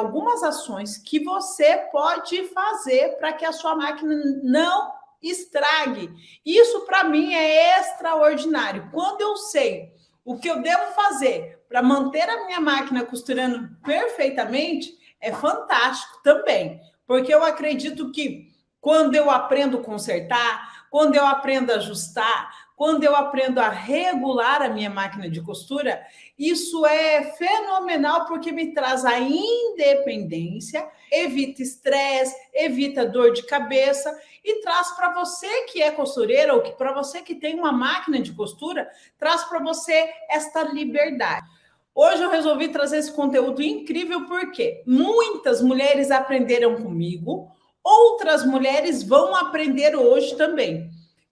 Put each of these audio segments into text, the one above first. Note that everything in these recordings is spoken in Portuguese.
algumas ações que você pode fazer para que a sua máquina não estrague. Isso, para mim, é extraordinário. Quando eu sei o que eu devo fazer para manter a minha máquina costurando perfeitamente, é fantástico também. Porque eu acredito que quando eu aprendo a consertar, quando eu aprendo a ajustar, quando eu aprendo a regular a minha máquina de costura, isso é fenomenal porque me traz a independência, evita estresse, evita dor de cabeça e traz para você que é costureira ou para você que tem uma máquina de costura, traz para você esta liberdade. Hoje eu resolvi trazer esse conteúdo incrível porque muitas mulheres aprenderam comigo, outras mulheres vão aprender hoje também,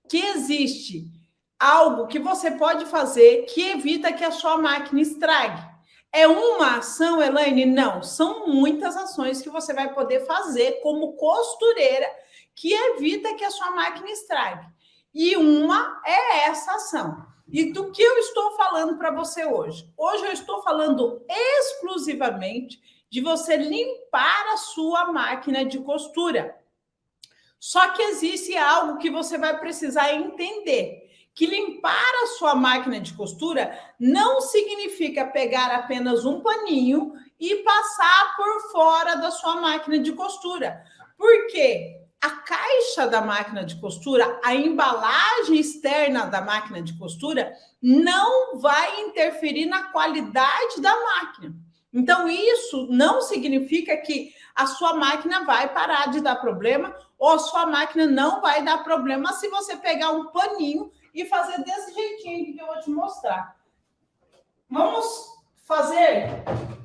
que existe algo que você pode fazer que evita que a sua máquina estrague. É uma ação, Elaine? Não, são muitas ações que você vai poder fazer como costureira que evita que a sua máquina estrague. E uma é essa ação. E do que eu estou falando para você hoje? Hoje eu estou falando exclusivamente de você limpar a sua máquina de costura. Só que existe algo que você vai precisar entender, que limpar a sua máquina de costura não significa pegar apenas um paninho e passar por fora da sua máquina de costura. Por quê? A caixa da máquina de costura, a embalagem externa da máquina de costura, não vai interferir na qualidade da máquina. Então, isso não significa que a sua máquina vai parar de dar problema ou a sua máquina não vai dar problema se você pegar um paninho e fazer desse jeitinho que eu vou te mostrar. Vamos fazer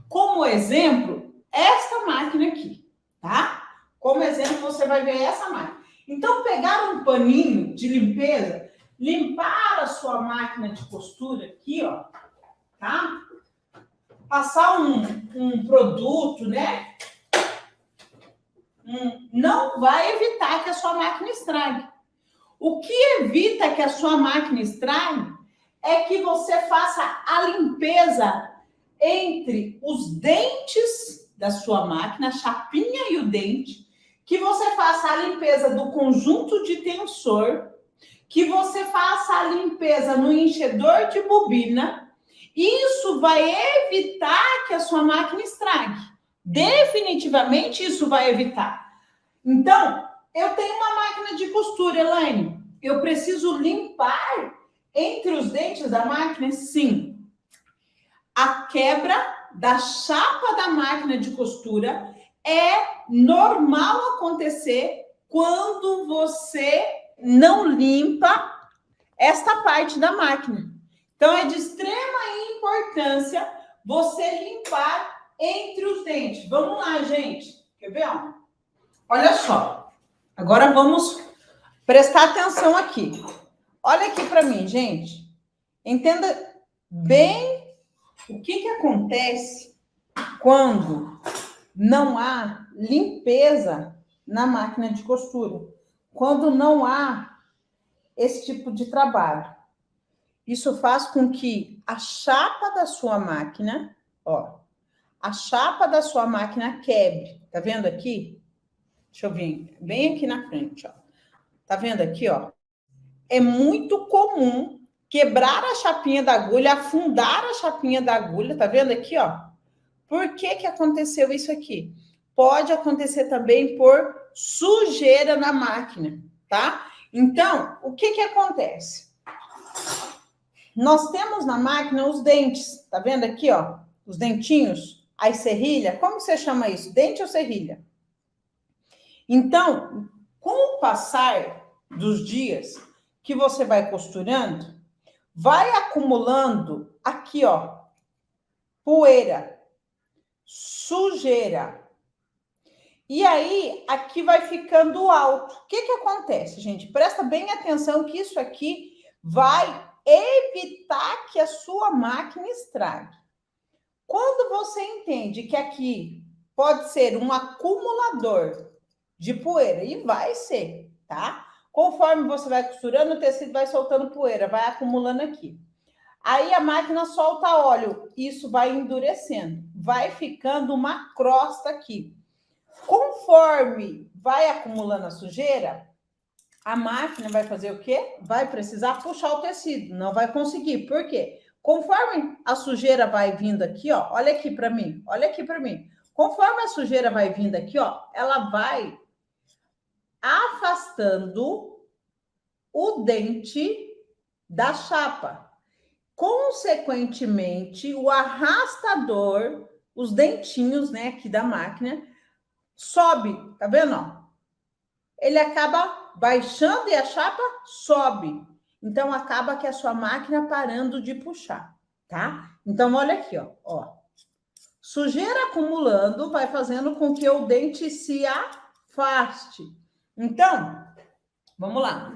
como exemplo esta máquina aqui, tá? Como exemplo, você vai ver essa máquina. Então, pegar um paninho de limpeza, limpar a sua máquina de costura aqui, ó, tá? Passar um produto, né? Não vai evitar que a sua máquina estrague. O que evita que a sua máquina estrague é que você faça a limpeza entre os dentes da sua máquina, a chapinha e o dente, que você faça a limpeza do conjunto de tensor, que você faça a limpeza no enchedor de bobina. Isso vai evitar que a sua máquina estrague. Definitivamente isso vai evitar. Então, eu tenho uma máquina de costura, Elaine. Eu preciso limpar entre os dentes da máquina? Sim. A quebra da chapa da máquina de costura é normal acontecer quando você não limpa esta parte da máquina. Então, é de extrema importância você limpar entre os dentes. Vamos lá, gente. Quer ver? Olha só. Agora vamos prestar atenção aqui. Olha aqui para mim, gente. Entenda bem o que acontece quando não há limpeza na máquina de costura. Quando não há esse tipo de trabalho. Isso faz com que a chapa da sua máquina, ó, a chapa da sua máquina quebre. Tá vendo aqui? Deixa eu vir bem aqui na frente, ó. Tá vendo aqui, ó? É muito comum quebrar a chapinha da agulha, afundar a chapinha da agulha, tá vendo aqui, ó? Por que aconteceu isso aqui? Pode acontecer também por sujeira na máquina, tá? Então, o que acontece? Nós temos na máquina os dentes, tá vendo aqui, ó? Os dentinhos, as serrilhas. Como você chama isso? Dente ou serrilha? Então, com o passar dos dias que você vai costurando, vai acumulando aqui, ó, poeira, sujeira. E aí, aqui vai ficando alto. O que acontece, gente? Presta bem atenção que isso aqui vai evitar que a sua máquina estrague. Quando você entende que aqui pode ser um acumulador de poeira, e vai ser, tá? Conforme você vai costurando, o tecido vai soltando poeira, vai acumulando aqui. Aí a máquina solta óleo, isso vai endurecendo. vai ficando uma crosta aqui. Conforme vai acumulando a sujeira, a máquina vai fazer o quê? Vai precisar puxar o tecido, não vai conseguir. Por quê? Conforme a sujeira vai vindo aqui, ó, olha aqui para mim, olha aqui para mim. Conforme a sujeira vai vindo aqui, ó, ela vai afastando o dente da chapa. Consequentemente, o arrastador, os dentinhos, né, aqui da máquina, sobe, tá vendo? Ó? Ele acaba baixando e a chapa sobe. Então, acaba que a sua máquina parando de puxar, tá? Então, olha aqui, ó. Sujeira acumulando vai fazendo com que o dente se afaste. Então, vamos lá.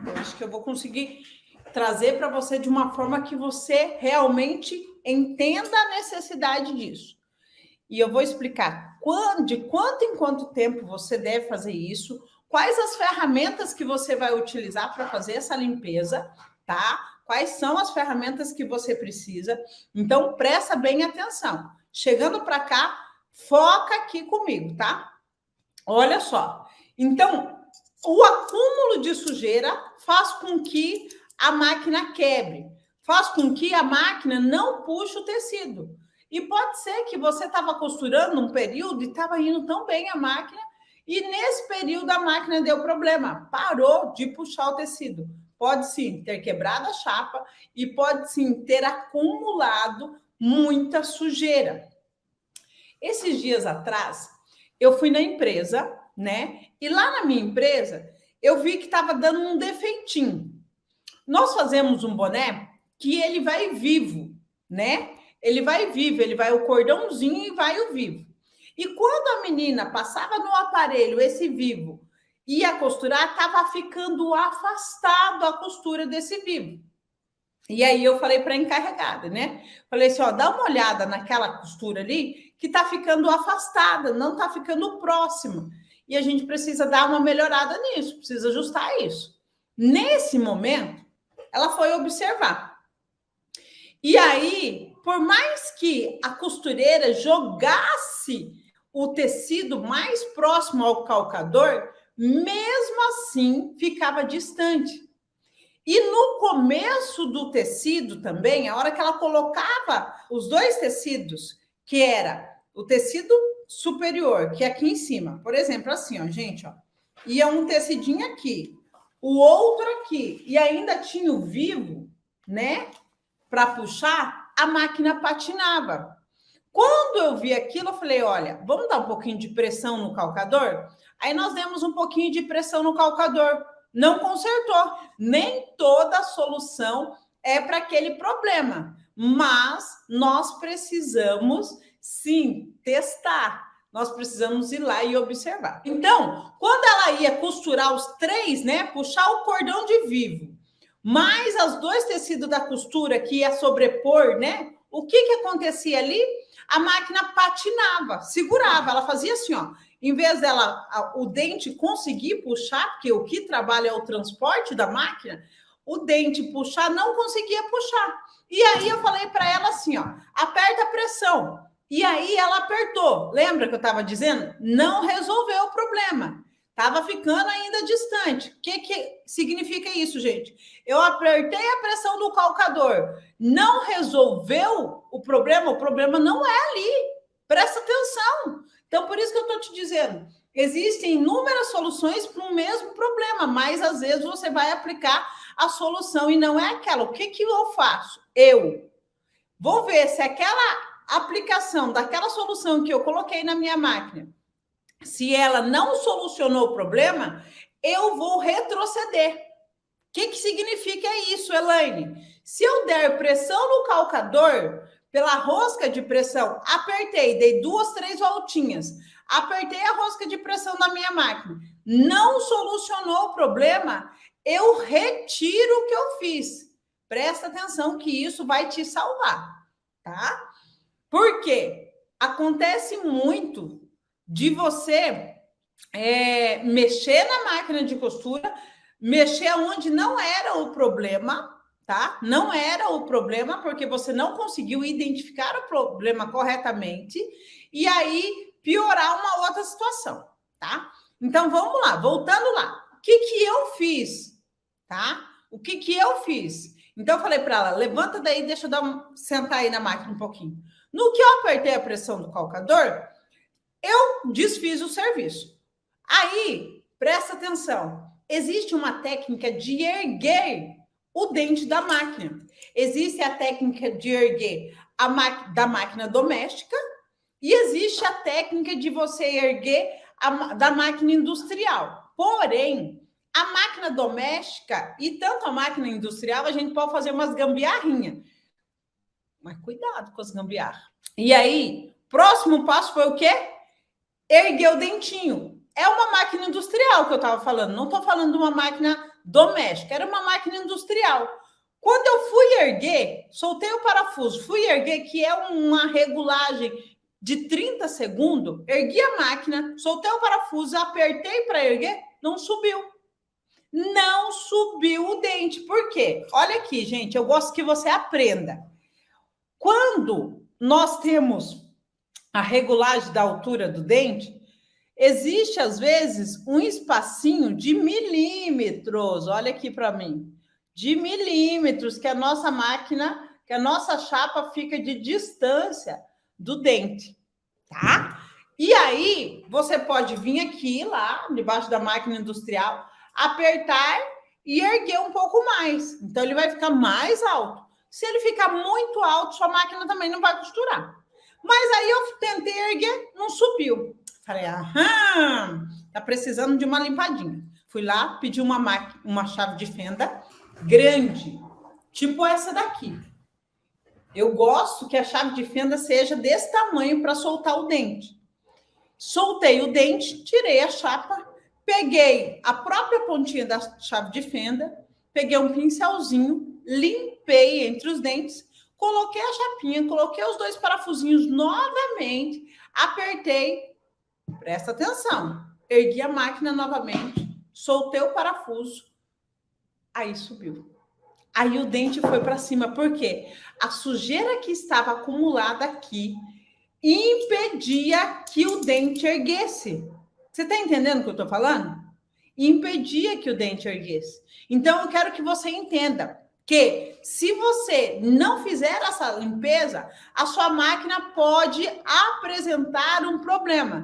Eu acho que eu vou conseguir trazer para você de uma forma que você realmente entenda a necessidade disso. E eu vou explicar de quanto em quanto tempo você deve fazer isso, quais as ferramentas que você vai utilizar para fazer essa limpeza, tá? Quais são as ferramentas que você precisa. Então, presta bem atenção. Chegando para cá, foca aqui comigo, tá? Olha só. Então, o acúmulo de sujeira faz com que a máquina quebre, faz com que a máquina não puxe o tecido. E pode ser que você estava costurando um período e estava indo tão bem a máquina, e nesse período a máquina deu problema, parou de puxar o tecido. Pode sim ter quebrado a chapa e pode sim ter acumulado muita sujeira. Esses dias atrás, eu fui na empresa, né? E lá na minha empresa, eu vi que estava dando um defeitinho. Nós fazemos um boné que ele vai vivo, né? Ele vai vivo, ele vai o cordãozinho e vai o vivo. E quando a menina passava no aparelho esse vivo ia costurar, estava ficando afastado a costura desse vivo. E aí eu falei para a encarregada, né? Falei assim, ó, dá uma olhada naquela costura ali que está ficando afastada, não está ficando próxima. E a gente precisa dar uma melhorada nisso, precisa ajustar isso. Nesse momento, ela foi observar. E aí, por mais que a costureira jogasse o tecido mais próximo ao calcador, mesmo assim ficava distante. E no começo do tecido também, a hora que ela colocava os dois tecidos, que era o tecido superior, que é aqui em cima, por exemplo, assim, ó, gente, ó, ia um tecidinho aqui, o outro aqui, e ainda tinha o vivo, né, para puxar, a máquina patinava. Quando eu vi aquilo, eu falei, olha, vamos dar um pouquinho de pressão no calcador? Aí nós demos um pouquinho de pressão no calcador. Não consertou. Nem toda solução é para aquele problema. Mas nós precisamos, sim, testar. Nós precisamos ir lá e observar. Então, quando ela ia costurar os três, né? Puxar o cordão de vivo, mais os dois tecidos da costura que ia sobrepor, né? O que acontecia ali? A máquina patinava, segurava, ela fazia assim, ó. Em vez dela, o dente conseguir puxar, porque o que trabalha é o transporte da máquina, o dente puxar, não conseguia puxar. E aí eu falei para ela assim, ó, aperta a pressão. E aí ela apertou. Lembra que eu estava dizendo? Não resolveu o problema. Estava ficando ainda distante. O que significa isso, gente? Eu apertei a pressão do calcador. Não resolveu o problema não é ali. Presta atenção. Então, por isso que eu estou te dizendo, existem inúmeras soluções para o mesmo problema, mas às vezes você vai aplicar a solução e não é aquela. O que eu faço? Eu vou ver se aquela aplicação daquela solução que eu coloquei na minha máquina, se ela não solucionou o problema, eu vou retroceder. O que significa isso, Elaine? Se eu der pressão no calcador, pela rosca de pressão, apertei, dei 2, 3 voltinhas, apertei a rosca de pressão da minha máquina, não solucionou o problema, eu retiro o que eu fiz. Presta atenção que isso vai te salvar, tá? Por quê? Acontece muito de você mexer na máquina de costura, mexer onde não era o problema, tá? Não era o problema, porque você não conseguiu identificar o problema corretamente e aí piorar uma outra situação, tá? Então vamos lá, voltando lá. O que eu fiz, tá? O que eu fiz? Então eu falei para ela, levanta daí, deixa eu sentar aí na máquina um pouquinho. No que eu apertei a pressão do calcador, eu desfiz o serviço. Aí, presta atenção, existe uma técnica de erguer o dente da máquina. Existe a técnica de erguer da máquina doméstica e existe a técnica de você erguer da máquina industrial. Porém, a máquina doméstica e tanto a máquina industrial, a gente pode fazer umas gambiarrinhas. Mas cuidado com as gambiarras. E aí, próximo passo foi o quê? Erguer o dentinho. É uma máquina industrial que eu estava falando. Não estou falando de uma máquina doméstica. Era uma máquina industrial. Quando eu fui erguer, soltei o parafuso, fui erguer, que é uma regulagem de 30 segundos, ergui a máquina, soltei o parafuso, apertei para erguer, não subiu. Não subiu o dente. Por quê? Olha aqui, gente, eu gosto que você aprenda. Quando nós temos a regulagem da altura do dente, existe, às vezes, um espacinho de milímetros. Olha aqui para mim. De milímetros que a nossa máquina, que a nossa chapa fica de distância do dente, tá? E aí, você pode vir aqui, lá, debaixo da máquina industrial, apertar e erguer um pouco mais. Então, ele vai ficar mais alto. Se ele ficar muito alto, sua máquina também não vai costurar. Mas aí eu tentei erguer, não subiu. Falei, aham, tá precisando de uma limpadinha. Fui lá, pedi uma chave de fenda grande, tipo essa daqui. Eu gosto que a chave de fenda seja desse tamanho para soltar o dente. Soltei o dente, tirei a chapa, peguei a própria pontinha da chave de fenda, peguei um pincelzinho, limpei entre os dentes, coloquei a chapinha, coloquei os 2 parafusinhos novamente, apertei, presta atenção, ergui a máquina novamente, soltei o parafuso, aí subiu. Aí o dente foi para cima, por quê? A sujeira que estava acumulada aqui impedia que o dente erguesse. Você está entendendo o que eu estou falando? Impedia que o dente erguesse. Então, eu quero que você entenda que se você não fizer essa limpeza, a sua máquina pode apresentar um problema.